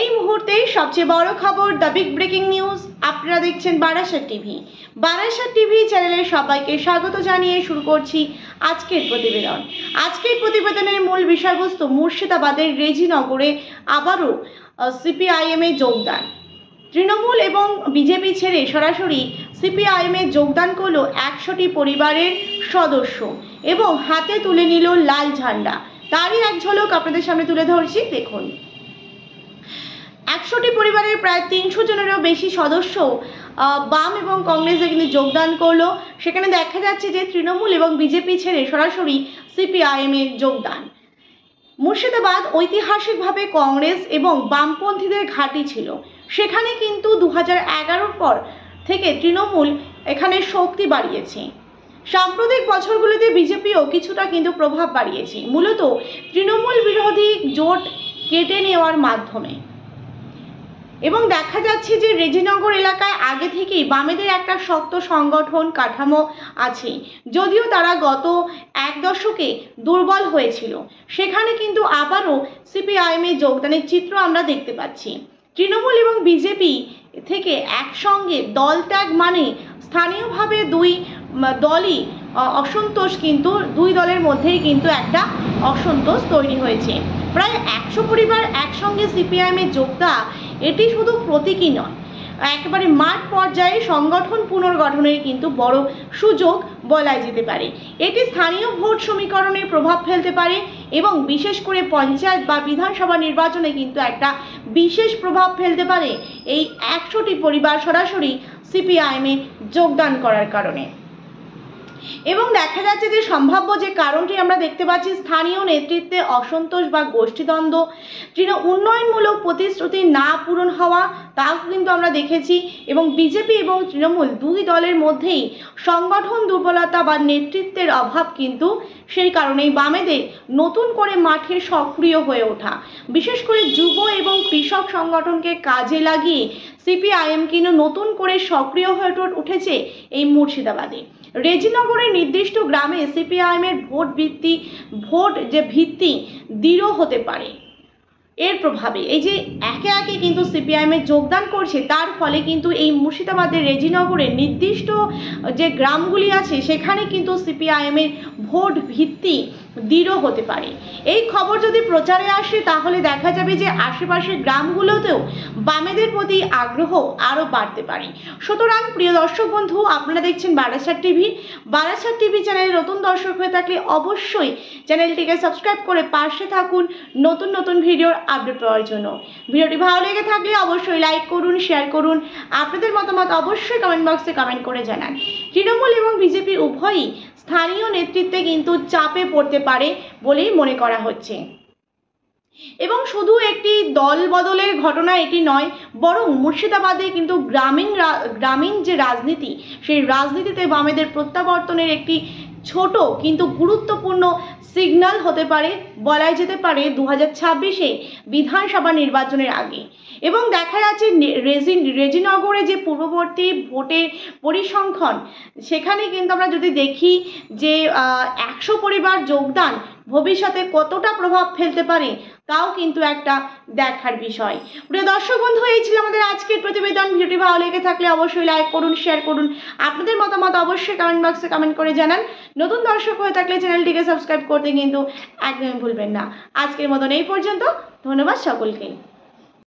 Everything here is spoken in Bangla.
এই মুহূর্তে সবচেয়ে বড় খবর, দ্য বিগ ব্রেকিং নিউজ। আপনারা দেখছেন বারাসাত টিভি। বারাসাত টিভি চ্যানেলের সবাইকে স্বাগত জানিয়ে শুরু করছি আজকের প্রতিবেদন। আজকের প্রতিবেদনের মূল বিষয়বস্তু, মুর্শিদাবাদের রেজিনগরে আবারও সিপিআইএমে যোগদান। তৃণমূল এবং বিজেপি ছেড়ে সরাসরি সিপিআইএমে যোগদান করল 100টি পরিবারের সদস্য এবং হাতে তুলে নিল লাল ঝান্ডা। তারই এক ঝলক আপনাদের সামনে তুলে ধরছি, দেখুন। 100টি পরিবারের প্রায় 300 জনেরও বেশি সদস্য বাম এবং কংগ্রেসে কিন্তু যোগদান করলো। সেখানে দেখা যাচ্ছে যে তৃণমূল এবং বিজেপি ছেড়ে সরাসরি সিপিআইএমে যোগদান। মুর্শিদাবাদ ঐতিহাসিকভাবে কংগ্রেস এবং বামপন্থীদের ঘাঁটি ছিল। সেখানে কিন্তু 2011 পর থেকে তৃণমূল এখানে শক্তি বাড়িয়েছে। সাম্প্রতিক বছরগুলিতে বিজেপিও কিছুটা কিন্তু প্রভাব বাড়িয়েছে, মূলত তৃণমূল বিরোধী জোট কেটে নেওয়ার মাধ্যমে। এবং দেখা যাচ্ছে যে রেজিনগর এলাকায় আগে থেকেই বামেদের একটা শক্ত সংগঠন কাঠামো আছে, যদিও তারা গত এক দশকে দুর্বল হয়েছিল। সেখানে কিন্তু আবারও সিপিআইএমে যোগদানের চিত্র আমরা দেখতে পাচ্ছি। তৃণমূল এবং বিজেপি থেকে একসঙ্গে দল ত্যাগ মানে স্থানীয়ভাবে দুই দলই অসন্তোষ, কিন্তু দুই দলের মধ্যেই কিন্তু একটা অসন্তোষ তৈরি হয়েছে। প্রায় 100 পরিবার একসঙ্গে সিপিআইএমে যোগদান এটি শুধু প্রতীকী নয়, একেবারে মাঠ পর্যায়ে সংগঠন পুনর্গঠনের কিন্তু বড় সুযোগ বলা যেতে পারে। এটি স্থানীয় ভোট সমীকরণে প্রভাব ফেলতে পারে এবং বিশেষ করে পঞ্চায়েত বা বিধানসভা নির্বাচনে কিন্তু একটা বিশেষ প্রভাব ফেলতে পারে এই 100টি পরিবার সরাসরি সিপিআইএমে যোগদান করার কারণে। এবং দেখা যাচ্ছে যে সম্ভাব্য যে কারণটি আমরা দেখতে পাচ্ছি, স্থানীয় নেতৃত্বে অসন্তোষ বা গোষ্ঠীদ্বন্দ্ব, উন্নয়নমূলক প্রতিশ্রুতি না পূরণ হওয়া, তাও কিন্তু আমরা দেখেছি। এবং বিজেপি এবং তৃণমূল দুই দলের মধ্যেই সংগঠন দুর্বলতা বা নেতৃত্বের অভাব, কিন্তু সেই কারণেই বামেদের নতুন করে মাঠে সক্রিয় হয়ে ওঠা, বিশেষ করে যুব এবং কৃষক সংগঠনকে কাজে লাগিয়ে সিপিআইএম কিন্তু নতুন করে সক্রিয় হয়ে উঠেছে এই মুর্শিদাবাদে। রেজিনগরের নির্দিষ্ট গ্রামে সিপিআইএমের ভোট ভিত্তি দৃঢ় হতে পারে এর প্রভাবে। এই যে একে একে কিন্তু সিপিআইএমে যোগদান করছে, তার ফলে কিন্তু এই মুর্শিদাবাদের রেজিনগরের নির্দিষ্ট যে গ্রামগুলি আছে সেখানে কিন্তু সিপিআইএমের ভোট ভিত্তি দৃঢ় হতে পারে। এই খবর যদি প্রচারে আসে তাহলে দেখা যাবে যে আশেপাশের গ্রামগুলোতেও বামেদের প্রতি আগ্রহ আরও বাড়তে পারে। সুতরাং প্রিয় দর্শক বন্ধু, আপনারা দেখছেন বারাসাত টিভি। বারাসাত টিভি চ্যানেলে নতুন দর্শক হয়ে থাকলে অবশ্যই চ্যানেলটিকে সাবস্ক্রাইব করে পাশে থাকুন নতুন নতুন ভিডিওর আপডেট পাওয়ার জন্য। ভিডিওটি ভালো লেগে থাকলে অবশ্যই লাইক করুন, শেয়ার করুন। আপনাদের মতামত অবশ্যই কমেন্ট বক্সে কমেন্ট করে জানান। তৃণমূল এবং বিজেপি উভয়ই স্থানীয় নেতৃত্বে কিন্তু চাপে পড়তে পারে বলেই মনে করা হচ্ছে। এবং শুধু একটি দল বদলের ঘটনা এটি নয়, বরং মুর্শিদাবাদে কিন্তু গ্রামীণ যে রাজনীতি, সেই রাজনীতিতে বামেদের প্রত্যাবর্তনের একটি ছোট কিন্তু গুরুত্বপূর্ণ সিগন্যাল হতে পারে, বলাই যেতে পারে 2026-এ বিধানসভা নির্বাচনের আগে। এবং দেখা যাচ্ছে রেজিনগরে যে পূর্ববর্তী ভোটের পরিসংখ্যান, সেখানে কিন্তু আমরা যদি দেখি যে 100 পরিবার যোগদান ভবিষ্যতে কতটা প্রভাব ফেলতে পারে, তাও কিন্তু একটা দেখার বিষয়। প্রিয় দর্শক বন্ধু, এই ছিল আমাদের আজকের প্রতিবেদন। ভিডিওটি ভালো লেগে থাকলে অবশ্যই লাইক করুন, শেয়ার করুন। আপনাদের মতামত অবশ্যই কমেন্ট বক্সে কমেন্ট করে জানান। নতুন দর্শক হয়ে থাকলে চ্যানেলটিকে সাবস্ক্রাইব করতে কিন্তু একদমই ভুলবেন না। আজকের মতন এই পর্যন্ত, ধন্যবাদ সকলকে।